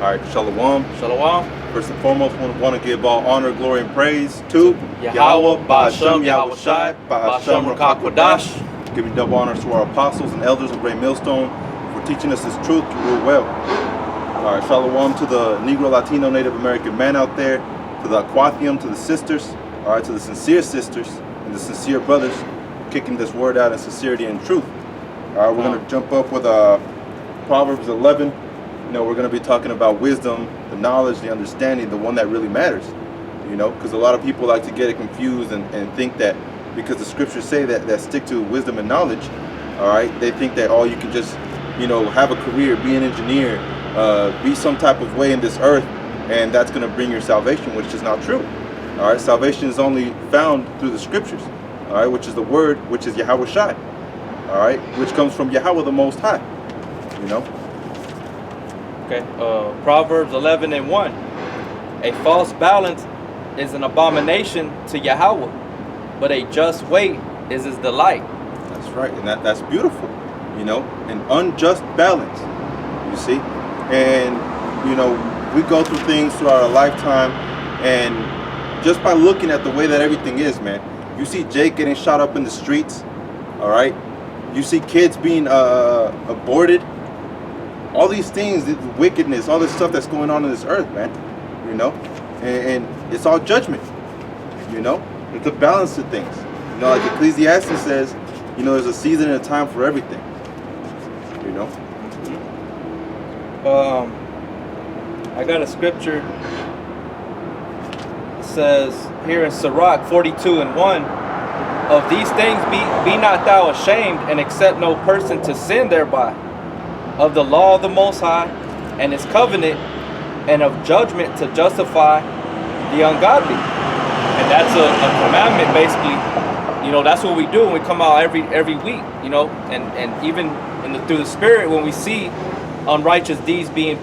All right, Shalom. Shalom. First and foremost, we want to give all honor, glory, and praise to Yahweh, Ba'ashem, Yahweh Shai, Ba'ashem, Rakakwadash. Giving double honors to our apostles and elders of Great Millstone for teaching us this truth to rule well. All right, Shalom to the Negro, Latino, Native American man out there, to the Aquathium, to the sisters, all right, to the sincere sisters and the sincere brothers kicking this word out in sincerity and truth. All right, we're going to jump up with Proverbs 11. You know, we're going to be talking about wisdom, the knowledge, the understanding, the one that really matters. You know, because a lot of people like to get it confused and think that because the scriptures say that stick to wisdom and knowledge, all right, they think that, oh, you can just, you know, have a career, be an engineer, be some type of way in this earth, and that's going to bring your salvation, which is not true. All right, salvation is only found through the scriptures, all right, which is the word, which is Yahweh Shai, all right, which comes from Yahweh the Most High, you know. Okay, Proverbs 11 and 1. A false balance is an abomination to Yahweh, but a just weight is his delight. That's right, and that's beautiful, you know, an unjust balance, you see. And, you know, we go through things throughout our lifetime, and just by looking at the way that everything is, man, you see Jake getting shot up in the streets, all right? You see kids being aborted. All these things, the wickedness, all this stuff that's going on in this earth, man, you know, and it's all judgment, you know. It's a balance to things, you know, like Ecclesiastes says, you know, there's a season and a time for everything, you know. I got a scripture. It says here in Sirach 42 and 1, of these things be not thou ashamed, and accept no person to sin thereby, of the law of the Most High and his covenant, and of judgment to justify the ungodly. And that's a commandment, basically. You know, that's what we do when we come out every week, you know, and even through the spirit, when we see unrighteous deeds being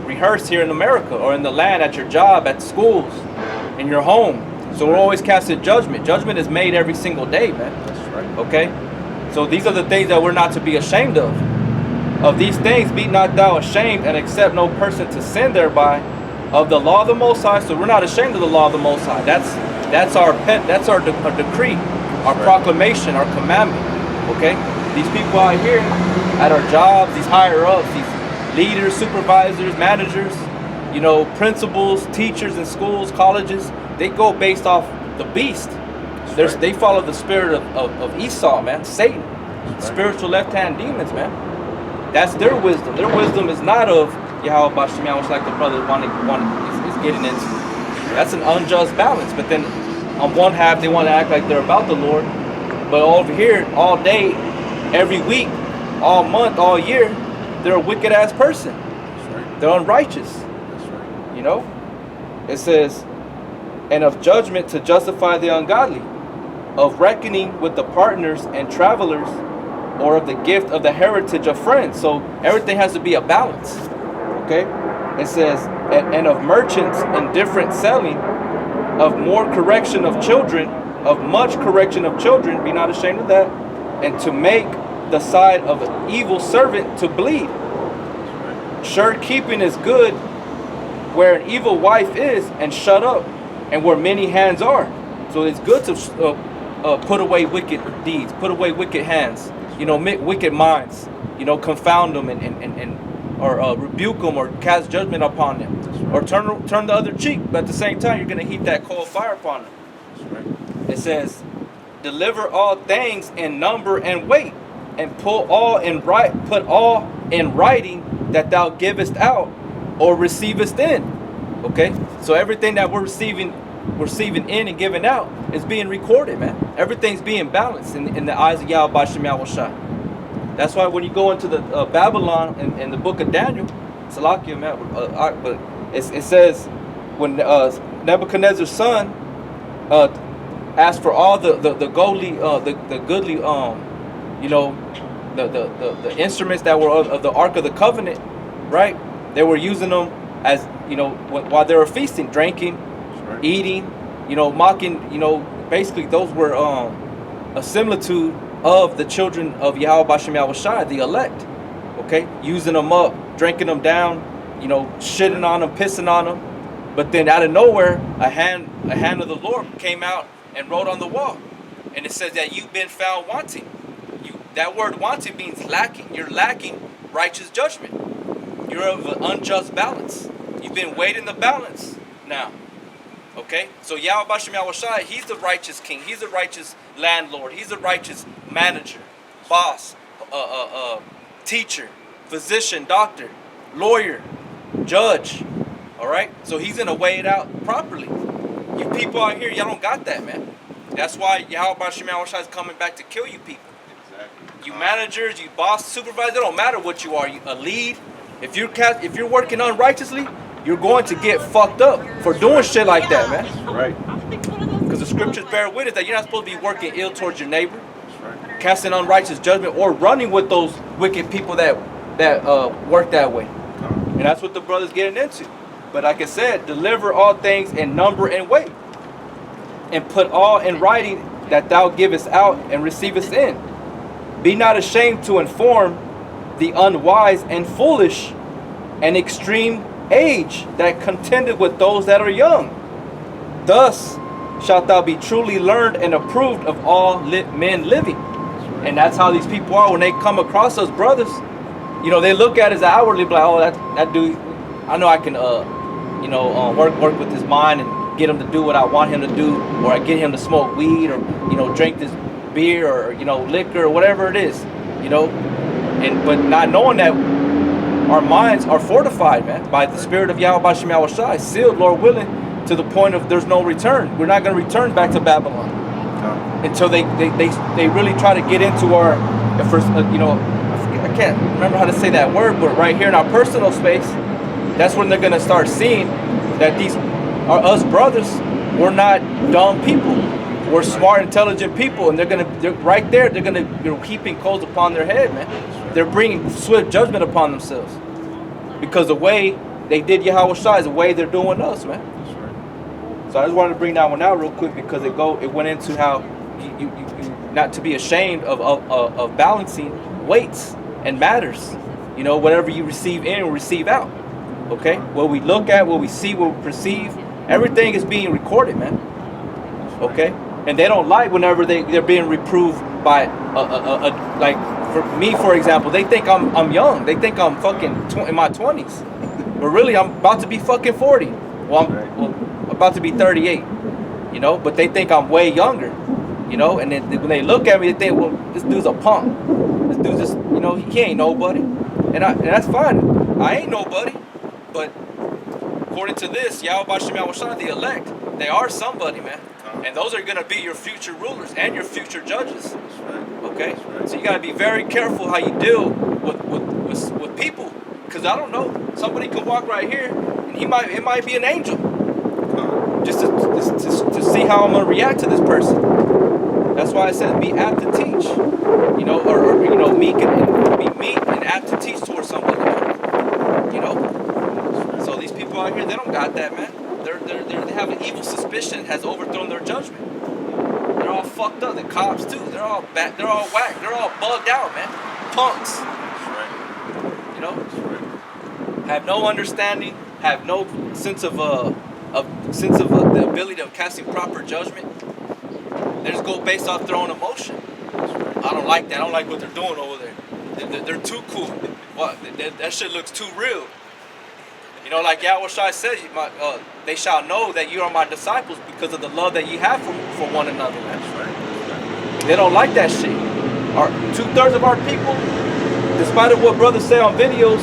rehearsed here in America, or in the land, at your job, at schools, in your home. So we're always casting judgment. Judgment is made every single day, man. That's right. Okay? So these are the things that we're not to be ashamed of. Of these things be not thou ashamed, and accept no person to sin thereby, of the law of the Most High. So we're not ashamed of the law of the Most High. That's our decree, our proclamation, our commandment. Okay? These people out here at our jobs, these higher ups, these leaders, supervisors, managers, you know, principals, teachers in schools, colleges, they go based off the beast. They follow the spirit of Esau, man, Satan, spiritual left-hand demons, man. That's their wisdom. Their wisdom is not of Yahweh Ba'ashem, which like the brother is getting into. That's an unjust balance. But then on one half, they want to act like they're about the Lord. But over here, all day, every week, all month, all year, they're a wicked ass person. That's right. They're unrighteous. That's right. You know? It says, and of judgment to justify the ungodly, of reckoning with the partners and travelers, or of the gift of the heritage of friends. So everything has to be a balance. Okay? It says, and of merchants in different selling, of more correction of children, of much correction of children, be not ashamed of that, and to make the side of an evil servant to bleed. Sure keeping is good where an evil wife is, and shut up, and where many hands are. So it's good to put away wicked deeds, put away wicked hands, you know, wicked minds, you know, confound them or rebuke them, or cast judgment upon them, or turn the other cheek. But at the same time, you're going to heap that coal of fire upon them. That's right. It says, deliver all things in number and weight, and put all in writing that thou givest out or receivest in. Okay, so everything that we're receiving in and giving out is being recorded, man. Everything's being balanced in the eyes of Yahweh Ba'ashem Yahweh Shai. That's why when you go into the Babylon in the book of Daniel, Salakia, man, but it says when Nebuchadnezzar's son asked for all the goodly you know, the instruments that were of the Ark of the Covenant, right? They were using them as, you know, while they were feasting, drinking, eating, you know, mocking, you know, basically those were a similitude of the children of Yahweh Ba'ashem Yahweh Shai, the elect. Okay, using them up, drinking them down, shitting on them, pissing on them. But then out of nowhere, a hand of the Lord came out and wrote on the wall. And it says that you've been found wanting. That word wanting means lacking. You're lacking righteous judgment. You're of an unjust balance. You've been weighed in the balance now. Okay? So Yahweh Bashem Yahushai, he's the righteous king. He's the righteous landlord. He's the righteous manager, boss, teacher, physician, doctor, lawyer, judge. Alright? So he's going to weigh it out properly. You people out here, y'all don't got that, man. That's why Yahweh Bashem Yahushai is coming back to kill you people. Exactly. You managers, you boss, supervisor, it don't matter what you are. You a lead. If you're working unrighteously, you're going to get fucked up for doing shit like that, man. Right. Because the scriptures bear witness that you're not supposed to be working ill towards your neighbor, casting unrighteous judgment, or running with those wicked people that work that way. And that's what the brother's getting into. But like I said, deliver all things in number and weight, and put all in writing that thou givest out and receivest in. Be not ashamed to inform the unwise and foolish and extreme age that contended with those that are young. Thus shalt thou be truly learned and approved of all men living. And that's how these people are when they come across us brothers. They look at us outwardly like, oh, that dude, I know I can work with his mind and get him to do what I want him to do, or I get him to smoke weed, or drink this beer, or liquor, or whatever it is, but not knowing that our minds are fortified, man, by the Spirit of Yahweh Bashem Yahushai, sealed, Lord willing, to the point of there's no return. We're not going to return back to Babylon until they really try to get into our first, I can't remember how to say that word, but right here in our personal space, that's when they're going to start seeing that these are us brothers. We're not dumb people. We're smart, intelligent people, and they're right there. They're gonna heaping coals upon their head, man. They're bringing swift judgment upon themselves because the way they did Yahweh Shai is the way they're doing us, man. So I just wanted to bring that one out real quick because it went into how you not to be ashamed of balancing weights and matters. Whatever you receive in will receive out. Okay, what we look at, what we see, what we perceive, everything is being recorded, man. Okay. And they don't like whenever they're being reproved by like for me, for example, they think I'm young. They think I'm fucking in my 20s, but really I'm about to be fucking 40. Well, I'm about to be 38. But they think I'm way younger. And then when they look at me, they think, well, this dude's a punk. This dude's just, he ain't nobody. And that's fine. I ain't nobody. But according to this, Yahweh Bashem Yahushai, the elect, they are somebody, man. And those are going to be your future rulers and your future judges. Okay? So you got to be very careful how you deal with people. Because I don't know. Somebody could walk right here and it might be an angel. Just to see how I'm going to react to this person. That's why I said be apt to teach. Or meek and apt to teach towards somebody. So these people out here, they don't got that, man. They have an evil suspicion has overthrown their judgment. They're all fucked up. The cops too. They're all whacked. They're all bugged out, man. Punks. That's right. Have no understanding. Have no sense of the ability of casting proper judgment. They just go based off their own emotion. I don't like that. I don't like what they're doing over there. They're too cool. What? That shit looks too real. Like Yahweh Shai says, they shall know that you are my disciples because of the love that you have for one another. That's right. They don't like that shit. 2/3 of our people, despite of what brothers say on videos,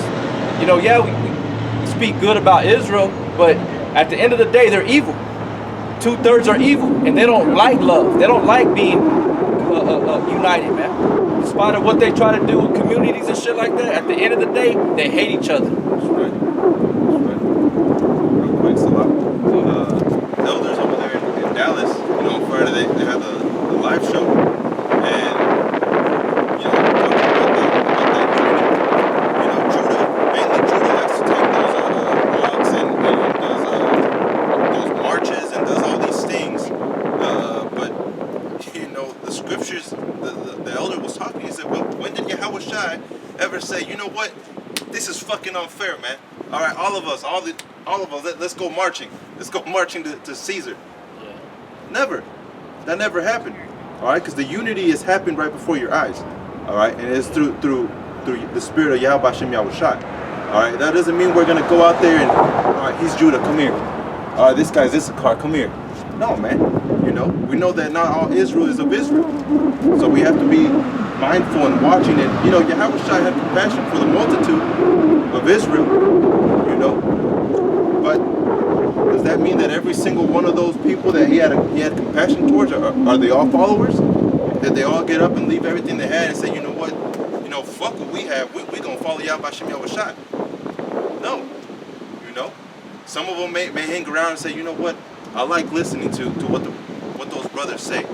we speak good about Israel, but at the end of the day, they're evil. 2/3 are evil, and they don't like love. They don't like being united, man. Despite of what they try to do with communities and shit like that, at the end of the day, they hate each other. That's right. Real quick, so elders over there in Dallas, on Friday they had the live show, and talking about that Judah. Mainly Judah likes to take those walks and does those marches and does all these things, but the scriptures, the elder was talking. He said, well, when did Yahweh Shai ever say, you know what? This is fucking unfair, man. All right, all of us, let's go marching. Let's go marching to Caesar. Yeah. Never. That never happened. All right, because the unity is happening right before your eyes. All right, and it's through the spirit of Yahweh Hashem Yahushai. All right, that doesn't mean we're gonna go out there and, all right, he's Judah, come here. All right, this guy's Issachar, come here. No, man. You know, we know that not all Israel is of Israel, so we have to be mindful and watching it. You know, Yahushai had compassion for the multitude of Israel. You know, but does that mean that every single one of those people that he had compassion towards are they all followers? Did they all get up and leave everything they had and say, you know what, fuck what we have, we gonna follow Yahweh Shem Yahushai? No, you know, some of them may hang around and say, you know what, I like listening to what those brothers say,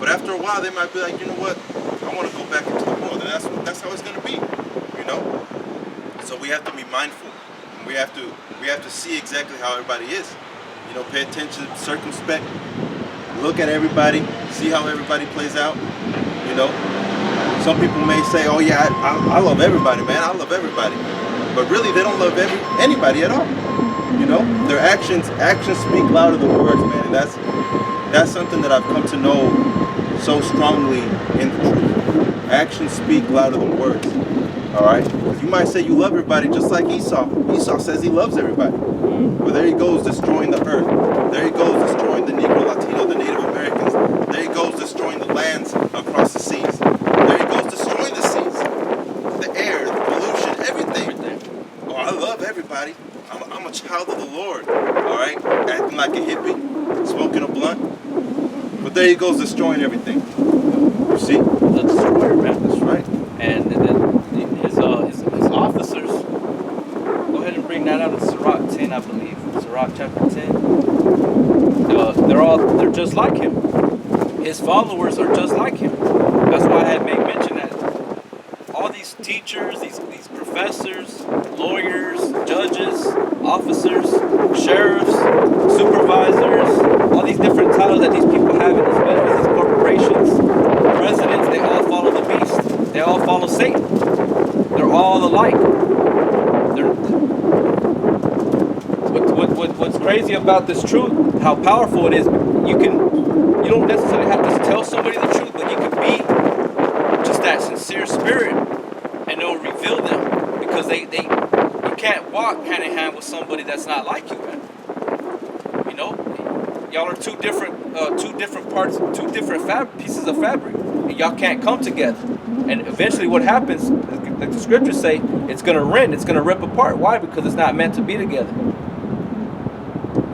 but after a while they might be like, you know what, I want to go back into the world, and that's how it's gonna be, you know. So we have to be mindful. We have to see exactly how everybody is. You know, pay attention, circumspect, look at everybody, see how everybody plays out. You know, some people may say, "Oh yeah, I love everybody, man. I love everybody," but really they don't love anybody at all. You know, their actions speak louder than words, man. And that's something that I've come to know so strongly in the truth. Actions speak louder than words. All right, you might say you love everybody just like Esau. Esau says he loves everybody, but there he goes destroying the earth. There he goes destroying the Negro, Latino, the Native Americans. There he goes destroying the lands across the seas. There he goes destroying the seas, the air, the pollution, everything. Oh, I love everybody. I'm a child of the Lord. All right, acting like a hippie, smoking a blunt, but there he goes destroying everything. You see, The destroyer, man. that's right. And his officers, go ahead and bring that out of Sirach 10, I believe. Sirach chapter 10. They're just like him. His followers are just like him. That's why I had made mention that all these teachers, these professors, lawyers, judges, officers, sheriffs, supervisors, all these different titles that these people have in these businesses, these corporations, presidents, they all follow the beast. They all follow Satan. They're all alike. What's crazy about this truth, how powerful it is, you don't necessarily have to tell somebody the truth, but you can be just that sincere spirit and it'll reveal them, because you can't walk hand in hand with somebody that's not like you, man. You know, y'all are two different parts, two different pieces of fabric, and y'all can't come together. And eventually, what happens, like the scriptures say, it's gonna rend, it's gonna rip apart. Why? Because it's not meant to be together.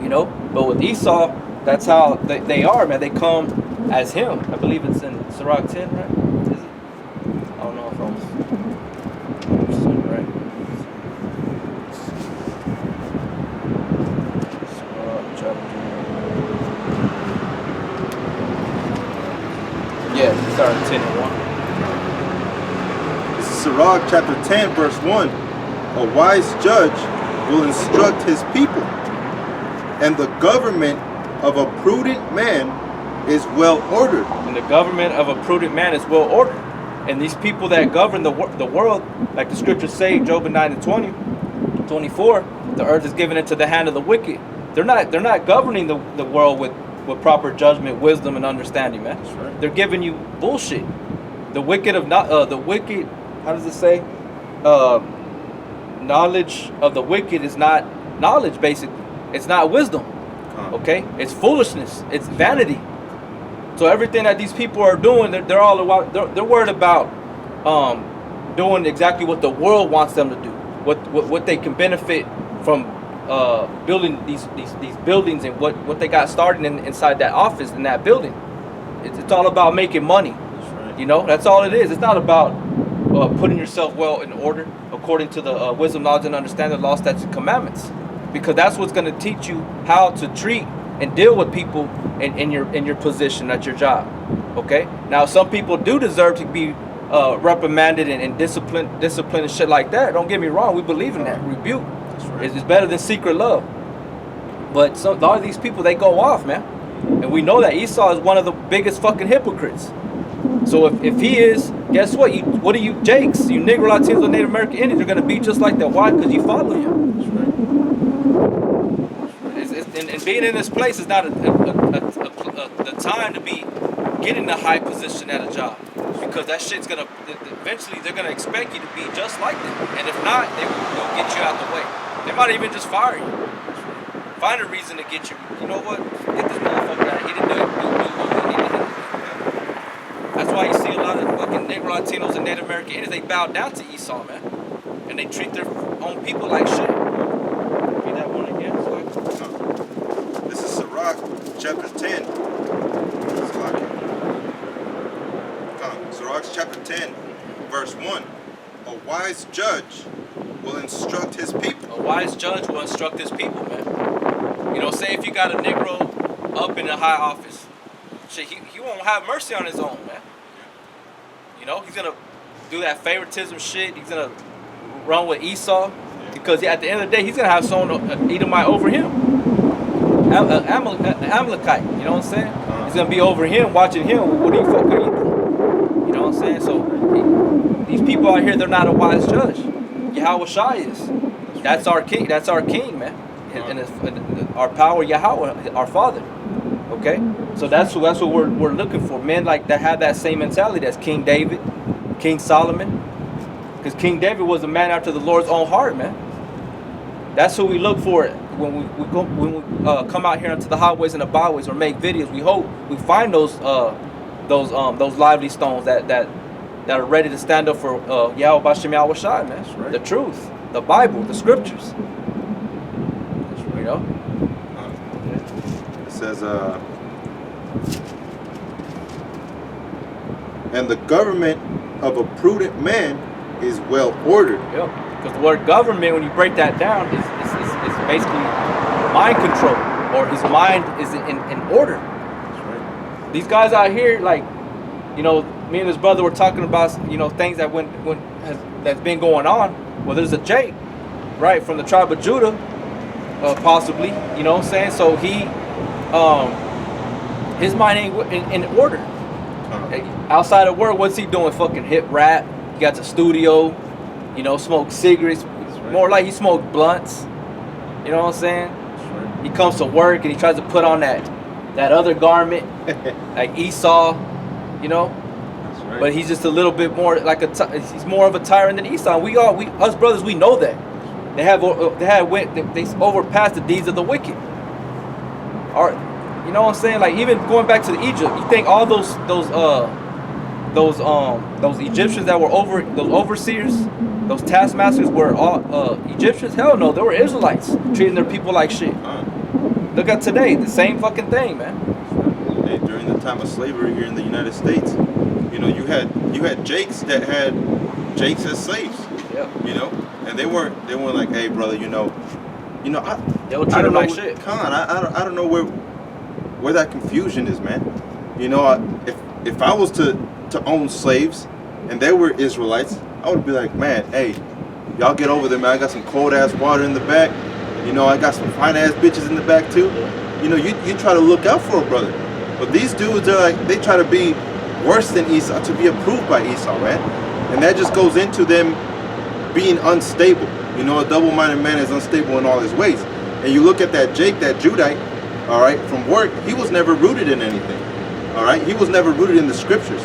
You know. But with Esau, that's how they are, man. They come as him. I believe it's in Sirach 10, right? Is it? I don't know if I was right. Sirach chapter. Yeah, Sirach 10 and 1. This is Sirach chapter 10, verse 1. A wise judge will instruct his people, and the government of a prudent man is well ordered. And the government of a prudent man is well ordered. And these people that govern the world, like the scriptures say, Job 9 and 24, the earth is given into the hand of the wicked. They're not governing the world with proper judgment, wisdom, and understanding, man. That's right. They're giving you bullshit. The wicked, how does it say? Knowledge of the wicked is not knowledge, basically. It's not wisdom. Okay? It's foolishness. It's vanity. So everything that these people are doing, they're worried about doing exactly what the world wants them to do. What they can benefit from building these buildings, and what they got started inside that office, in that building. It's all about making money. That's right. You know, that's all it is. It's not about putting yourself well in order according to the wisdom, knowledge, and understanding of the law, statutes, and commandments. Because that's what's going to teach you how to treat and deal with people in your position at your job. Okay? Now, some people do deserve to be reprimanded and disciplined and shit like that. Don't get me wrong. We believe in that. Rebuke. That's right. It's better than secret love. But a lot of these people, they go off, man. And we know that Esau is one of the biggest fucking hypocrites. So if he is, guess what? What are you, Jakes? You Negro Latinos or Native American Indians are gonna be just like that. Why? Because you follow him. That's right. And being in this place is not the time to be getting a high position at a job, because that shit's gonna eventually they're gonna expect you to be just like them, and if not, they will get you out the way. They might even just fire you. Find a reason to get you. You know what? Get this motherfucker out. He didn't do what he needed to do. That's why you see a lot of fucking Negro Latinos and Native American Indians. They bow down to Esau, man, and they treat their own people like shit. Read that one again. This is Sirach chapter 10. Sirach chapter 10, verse 1. A wise judge will instruct his people. A wise judge will instruct his people, man. You know, say if you got a Negro up in a high office, shit, he won't have mercy on his own, man. You know, he's gonna do that favoritism shit. He's gonna run with Esau, because at the end of the day, he's gonna have someone Edomite over him. Amalekite, you know what I'm saying? He's gonna be over him, watching him. What do you fuck are you doing? You know what I'm saying? So these people out here, they're not a wise judge. Yahweh Shai is. That's our king. That's our king, man. And our power, Yahweh, our Father. Okay, so that's what we're looking for. Men like that have that same mentality as King David, King Solomon, because King David was a man after the Lord's own heart, man. That's who we look for when we come out here into the highways and the byways or make videos. We hope we find those lively stones that are ready to stand up for Yahweh Bashem Yahweh Shai, man. That's right. The truth, the Bible, the scriptures. That's right. You know. It says, and the government of a prudent man is well ordered. Yeah, because the word government, when you break that down, is basically mind control, or his mind is in order. That's right. These guys out here, like, you know, me and his brother were talking about, you know, things that that's been going on. Well, there's a Jake, right, from the tribe of Judah, possibly, you know what I'm saying? So he, his mind ain't in order. Outside of work, what's he doing? Fucking hip rap. He got the studio, you know, smoke cigarettes. Right. More like he smoked blunts. You know what I'm saying? Right. He comes to work and he tries to put on that other garment, like Esau, you know. That's right. But he's just a little bit more like he's more of a tyrant than Esau. Us brothers, we know that. They overpassed the deeds of the wicked. You know what I'm saying? Like, even going back to Egypt, you think all those Egyptians that were those overseers, those taskmasters were all Egyptians? Hell no, they were Israelites treating their people like shit. Look at today, the same fucking thing, man. Hey, during the time of slavery here in the United States, you know, you had Jakes that had Jakes as slaves. Yeah. You know, and they weren't like, hey brother, you know, They would treat them like shit. I don't know where that confusion is, man. You know, if I was to own slaves and they were Israelites, I would be like, man, hey, y'all get over there, man. I got some cold ass water in the back. You know, I got some fine ass bitches in the back too. You know, you try to look out for a brother. But these dudes are like, they try to be worse than Esau, to be approved by Esau, man. And that just goes into them being unstable. You know, a double-minded man is unstable in all his ways. And you look at that Jake, that Judite, all right, from work, he was never rooted in anything. All right, he was never rooted in the scriptures.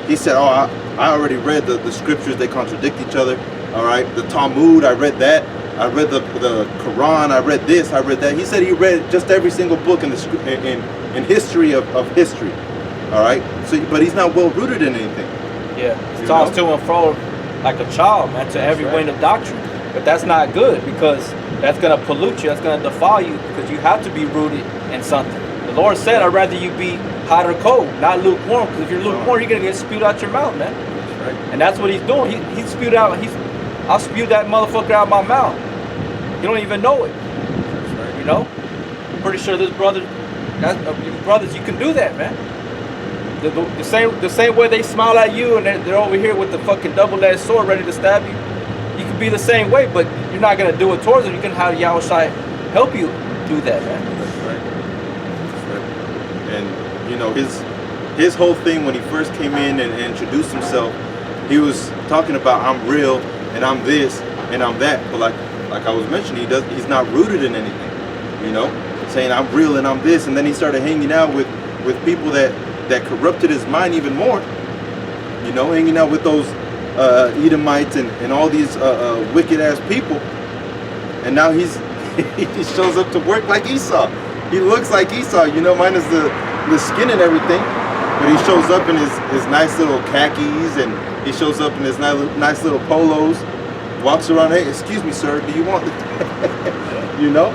He said, oh, I already read the scriptures, they contradict each other. All right, the Talmud, I read that. I read the Quran, I read this, I read that. He said he read just every single book in history of history. All right, so but he's not well rooted in anything. Yeah, he talks to and fro like a child, man, to every wind of doctrine. But that's not good, because that's gonna pollute you, that's gonna defile you, because you have to be rooted in something. The Lord said, I'd rather you be hot or cold, not lukewarm, because if you're lukewarm, you're gonna get spewed out your mouth, man. That's right. And that's what he's doing. He spewed out. I'll spew that motherfucker out of my mouth. You don't even know it. That's right. You know. I'm pretty sure this brother, brothers, you can do that, man. The same way they smile at you and they're over here with the fucking double-edged sword ready to stab you. You can be the same way, but you're not gonna do it towards them. You can have Yahweh Shai help you do that, man. That's right. That's right. And you know, his whole thing when he first came in and introduced himself, he was talking about I'm real and I'm this and I'm that. But like I was mentioning, he's not rooted in anything, you know, saying I'm real and I'm this. And then he started hanging out with people that corrupted his mind even more, you know, hanging out with those Edomites and all these wicked ass people. And now he shows up to work like Esau. He looks like Esau, you know, minus the skin and everything. But he shows up in his nice little khakis, and he shows up in his nice little polos, walks around, hey, excuse me, sir, do you want the you know?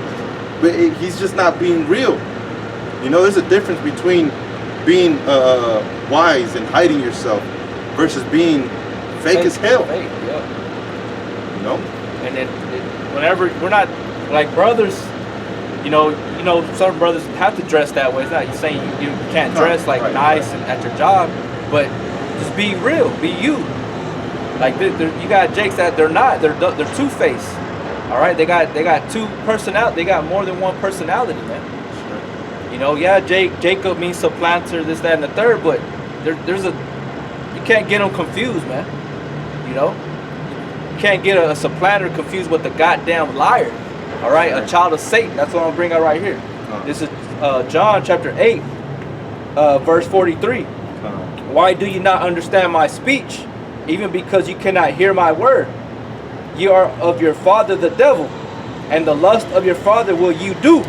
But he's just not being real. You know, there's a difference between being wise and hiding yourself versus being fake as hell. Fake, yeah. You know? And then whenever we're not like brothers, you know, some brothers have to dress that way. It's not saying you can't dress like nice and at your job, but just be real, be you. Like you got Jakes that they're two-faced. All right, they got two personality. They got more than one personality, man. You know, yeah, Jacob means supplanter, this, that, and the third, but you can't get them confused, man. You know, you can't get a supplanter confused with the goddamn liar. All right, a child of Satan. That's what I'm bringing out right here. This is John chapter 8, verse 43. Why do you not understand my speech? Even because you cannot hear my word. You are of your father the devil, and the lust of your father will you do.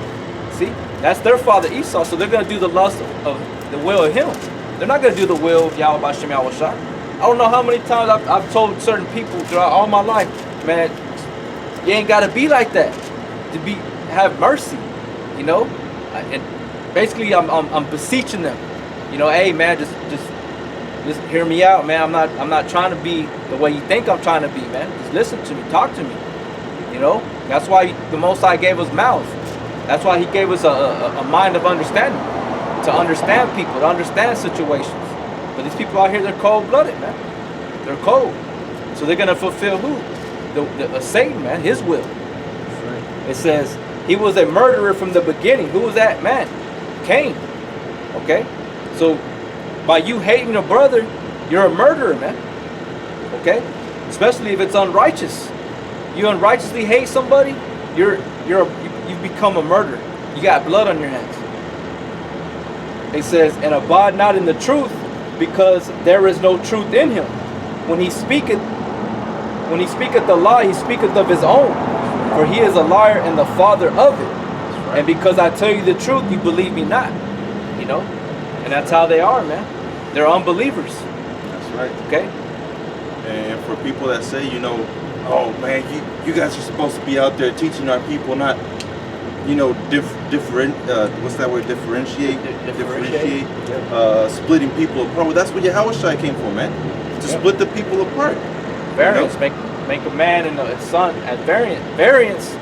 See, that's their father Esau, so they're going to do the lust of the will of him. They're not going to do the will of Yahweh Bashem Yahushua. I don't know how many times I've told certain people throughout all my life, man, you ain't got to be like that. To have mercy, you know, and basically I'm beseeching them, you know, hey man, just hear me out, man. I'm not trying to be the way you think I'm trying to be, man. Just listen to me, talk to me, you know. That's why the Most High gave us mouths. That's why He gave us a mind of understanding, to understand people, to understand situations. But these people out here, they're cold-blooded, man. They're cold, so they're gonna fulfill who? The Satan, man, his will. It says he was a murderer from the beginning. Who was that man? Cain. Okay? So by you hating a brother, you're a murderer, man. Okay? Especially if it's unrighteous. You unrighteously hate somebody, you've become a murderer. You got blood on your hands. It says, and abide not in the truth, because there is no truth in him. When he speaketh the lie, he speaketh of his own. For he is a liar and the father of it. And because I tell you the truth, you believe me not. You know? And that's how they are, man. They're unbelievers. That's right. Okay? And for people that say, you know, oh man, you guys are supposed to be out there teaching our people, not, you know, what's that word? Differentiate. Splitting people apart. Well, that's what Yahushua came for, man. To split the people apart. Variance, you know? Make a man and a son at variance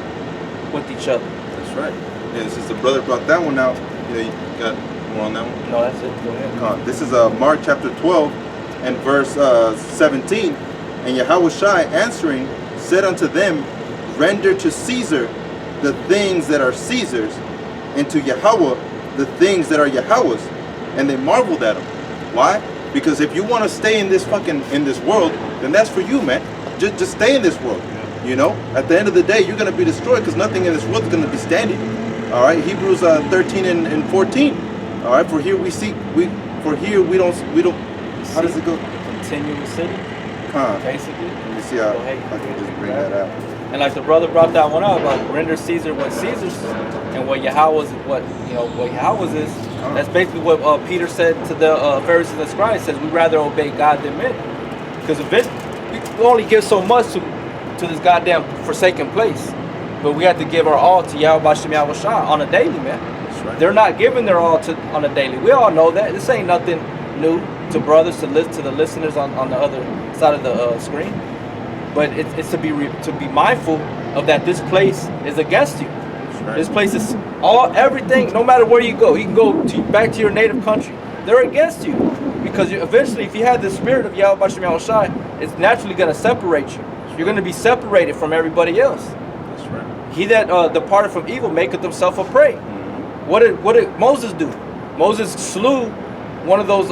with each other. That's right. And since the brother brought that one out, you know, you got more on that one? No, that's it. Go ahead. This is Mark chapter 12 and verse 17. And Yahushua answering said unto them, render to Caesar the things that are Caesar's, and to Yahweh the things that are Yahweh's. And they marveled at him. Why? Because if you want to stay in this world, then that's for you, man. Just stay in this world, you know. At the end of the day, you're going to be destroyed because nothing in this world is going to be standing. All right, Hebrews 13 and 14. All right, for here we don't. How does it go? Continue the city. Basically. Let me see how I can just bring that out. And like the brother brought that one up, like render Caesar what Caesar's, and what Yahweh's is. That's basically what Peter said to the Pharisees and scribes. Says we rather obey God than men, because we only give so much to this goddamn forsaken place, but we have to give our all to Yahweh Bashem Yahushua on a daily, man. That's right. They're not giving their all on a daily. We all know that. This ain't nothing new to brothers, to the listeners on the other side of the screen. But it's to be mindful of that. This place is against you. Right. This place is everything. No matter where you go, you can go back to your native country. They're against you, because eventually, if you have the spirit of Yahweh Bashem Yahushua, it's naturally going to separate you. You're going to be separated from everybody else. That's right. He that departed from evil maketh himself a prey. What did Moses do? Moses slew one of those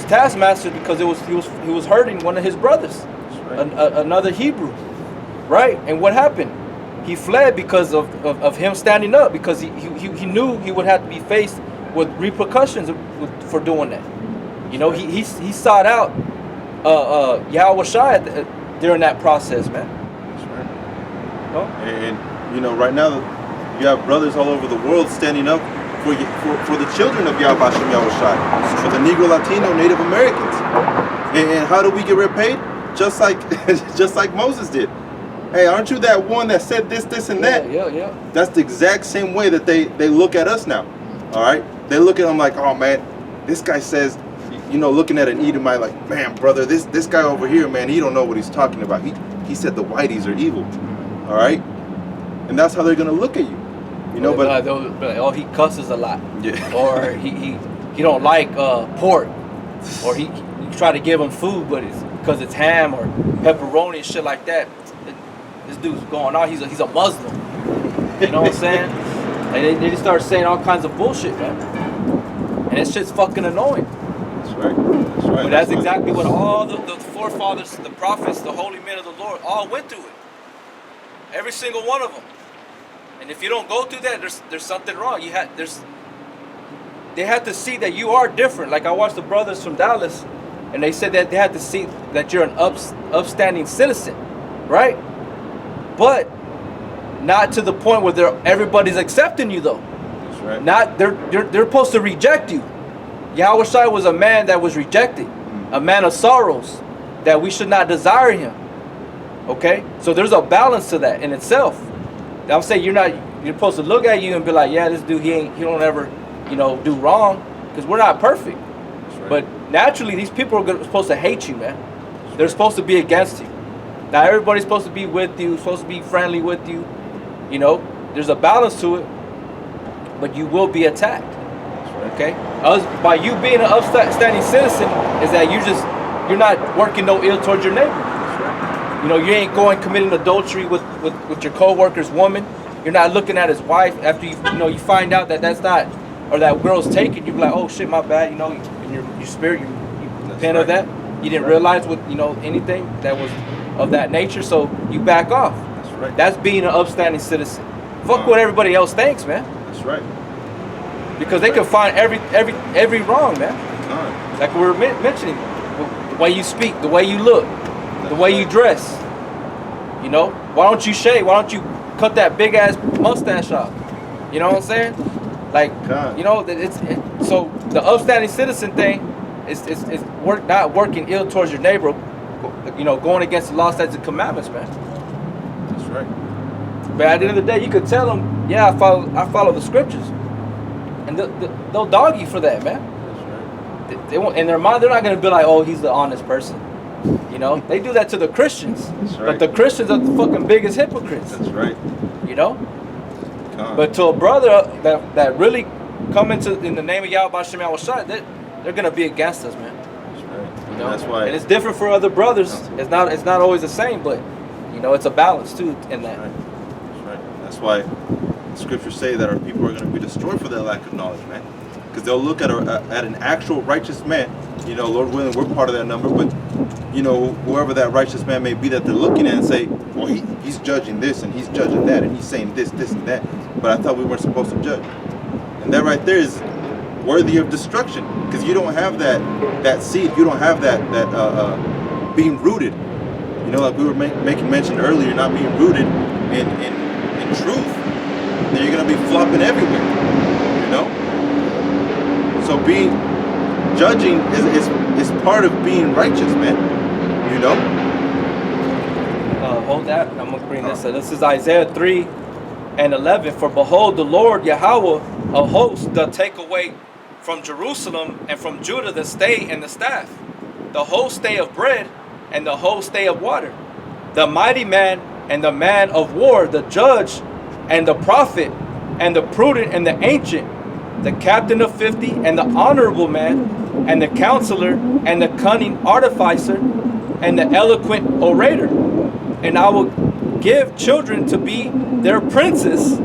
taskmasters because he was hurting one of his brothers, another Hebrew, right? And what happened? He fled because of him standing up, because he knew he would have to be faced with repercussions for doing that. You know, he sought out Yahweh Shai during that process, man. That's right. Huh? And you know, right now you have brothers all over the world standing up for the children of Yahweh Hashem Yahweh Shai, for the Negro, Latino, Native Americans. And how do we get repaid? Just like Moses did. Hey, aren't you that one that said this, and that? Yeah. That's the exact same way that they look at us now. All right? They look at them like, oh man, this guy says, you know, looking at an Edomite like, man, brother, this guy over here, man, he don't know what he's talking about. He said the whiteys are evil. All right? And that's how they're gonna look at you. You know, but oh, he cusses a lot. Yeah. Or he don't like pork. Or he try to give him food, but it's because it's ham or pepperoni and shit like that. This dude's going on. He's a Muslim. You know what I'm saying? And they just start saying all kinds of bullshit, man. And that shit's fucking annoying. That's right. But that's exactly what all the forefathers, the prophets, the holy men of the Lord, all went through it. Every single one of them. And if you don't go through that, there's something wrong. They had to see that you are different. Like I watched the brothers from Dallas, and they said that they had to see that you're an upstanding citizen, right? But not to the point where everybody's accepting you, though. That's right. Not they're supposed to reject you. Yahweh Shai was a man that was rejected, a man of sorrows, that we should not desire him. Okay, so there's a balance to that in itself. I'm saying you're supposed to look at you and be like, yeah, this dude, he don't ever, do wrong, because we're not perfect. Right. But naturally, these people are supposed to hate you, man. They're supposed to be against you. Now everybody's supposed to be with you, supposed to be friendly with you. You know, there's a balance to it, but you will be attacked. Right. Okay, by you being an upstanding citizen is that you're not working no ill towards your neighbor. You know, you ain't going committing adultery with your co-worker's woman. You're not looking at his wife after you find out that that's not, or that girl's taken. You be like, oh shit, my bad. You know, in your spirit, you repent of that. You didn't realize anything that was of that nature, so you back off. That's right. That's being an upstanding citizen. Fuck what everybody else thinks, man. That's right. Because they can find every wrong, man. Like we were mentioning, the way you speak, the way you look, the way you dress. You know, why don't you shave? Why don't you cut that big ass mustache off? You know what I'm saying? Like, so the upstanding citizen thing is not working ill towards your neighbor. You know, going against the law, statutes, and commandments, man. That's right. But at the end of the day, you could tell them, yeah, I follow the scriptures, and they'll dog you for that, man. That's right. They won't, in their mind, they're not gonna be like, oh, he's the honest person. You know, they do that to the Christians. That's right. But the Christians are the fucking biggest hypocrites. That's right. You know? But to a brother that really come in the name of Yahweh Hashem Yahweh Shai, they're gonna be against us, man. That's right. You know? That's why. And it's different for other brothers. It's not always the same, but it's a balance too in that. That's right. That's why the scriptures say that our people are going to be destroyed for their lack of knowledge, man. Because they'll look at an actual righteous man. You know, Lord willing, we're part of that number, but whoever that righteous man may be that they're looking at and say, well, he's judging this and he's judging that and he's saying this and that. But I thought we weren't supposed to judge. And that right there is worthy of destruction, because you don't have that seed. You don't have that being rooted. You know, like we were making mention earlier, not being rooted in truth. Then you're gonna be flopping everywhere. You know. So judging is part of being righteous, man. You know. Hold that. I'm gonna bring this. This is Isaiah 3:11. For behold, the Lord Yahweh of hosts doth take away from Jerusalem and from Judah the stay and the staff, the whole stay of bread and the whole stay of water, the mighty man and the man of war, the judge and the prophet and the prudent and the ancient, the captain of 50 and the honorable man and the counselor and the cunning artificer and the eloquent orator. And I will give children to be their princes,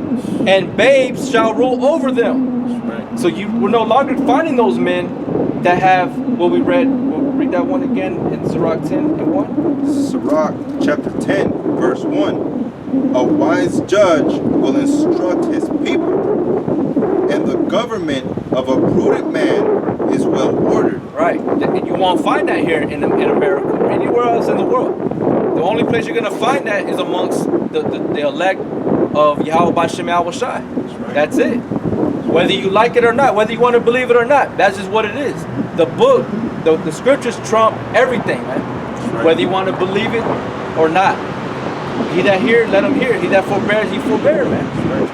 and babes shall rule over them. Right. So we're no longer finding those men that have what we read. We'll read that one again in Sirach 10 and 1. Sirach chapter 10, verse 1. A wise judge will instruct his people, and the government of a prudent man is well ordered. Right. You won't find that here in America or anywhere else in the world. The only place you're going to find that is amongst the elect of Yahweh Bashem Yahweh Shai. That's it. Whether you like it or not, whether you want to believe it or not, that's just what it is. The book, the scriptures trump everything, man. Right. Whether you want to believe it or not. He that hear, let him hear. He that forbears, he forbear, man. Right.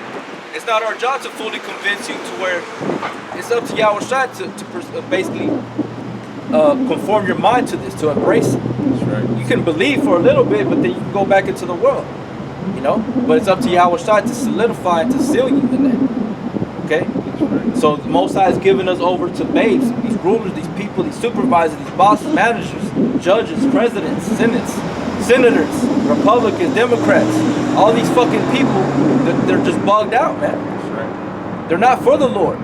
It's not our job to fully convince you to where it's up to Yahweh Shai to basically conform your mind to this, to embrace it. That's right. You can believe for a little bit, but then you can go back into the world, you know. But it's up to Yahweh Shai to solidify and to seal you in that. Okay. Right. So the Most High is giving us over to babes, these rulers, these people, these supervisors, these bosses, managers, judges, presidents, senators, Republicans, Democrats, all these fucking people, they're just bugged out, man. That's right. They're not for the Lord.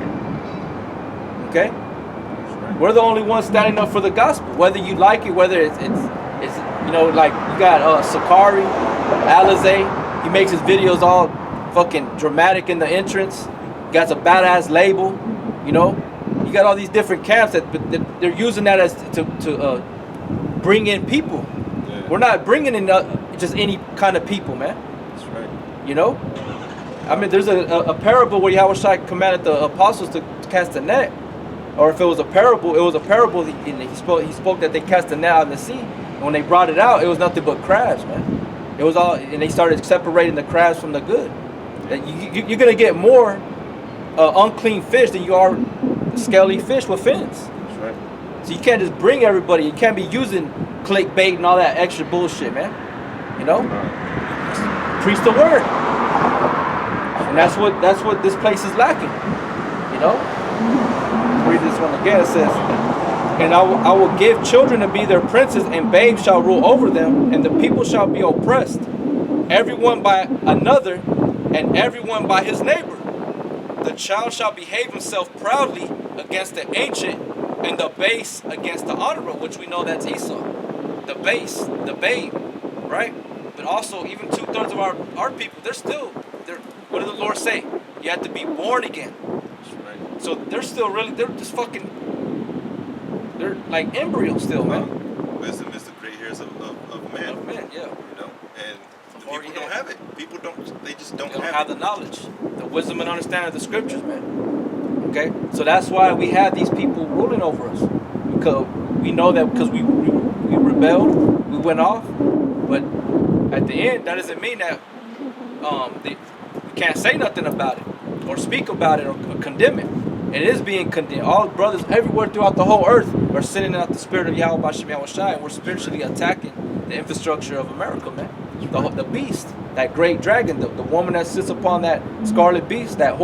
Okay? That's right. We're the only ones standing up for the gospel. Whether you like it, whether it's you know, like you got Sakari, Alizé, he makes his videos all fucking dramatic in the entrance. Got a badass label, you know. You got all these different camps that they're using that as to bring in people. Yeah. We're not bringing in just any kind of people, man. That's right. You know. I mean, there's a parable where Yahweh Shai commanded the apostles to cast a net, or if it was a parable, it was a parable. He spoke that they cast a net out in the sea, and when they brought it out, it was nothing but crabs, man. It was all, and they started separating the crabs from the good. You're gonna get more unclean fish than you are scaly fish with fins. That's right. So you can't just bring everybody. You can't be using clickbait and all that extra bullshit, man. You know, preach the word, and that's what this place is lacking. You know, read this one again. It says, "And I will give children to be their princes, and babes shall rule over them, and the people shall be oppressed, everyone by another, and everyone by his neighbor. The child shall behave himself proudly against the ancient, and the base against the honorable," which we know that's Esau. The base, the babe, right? But also, even 2/3 of our people, they're what did the Lord say? You have to be born again. That's right. So they're just fucking, they're like embryos still, man. Wisdom is the great hairs of man. Of men, yeah. You know, and the Already people don't have it. People don't. They just don't They don't have have it. the knowledge, the wisdom and understanding of the scriptures, man. Okay, so that's why we have these people ruling over us, because we know that because we rebelled, we went off, but at the end, that doesn't mean that we can't say nothing about it, or speak about it, or condemn it. It is being condemned. All brothers everywhere throughout the whole earth are sending out the spirit of Yahweh Bashem Yahweh Shai, and we're spiritually attacking the infrastructure of America, man. The beast, that great dragon, the woman that sits upon that scarlet beast, that whore.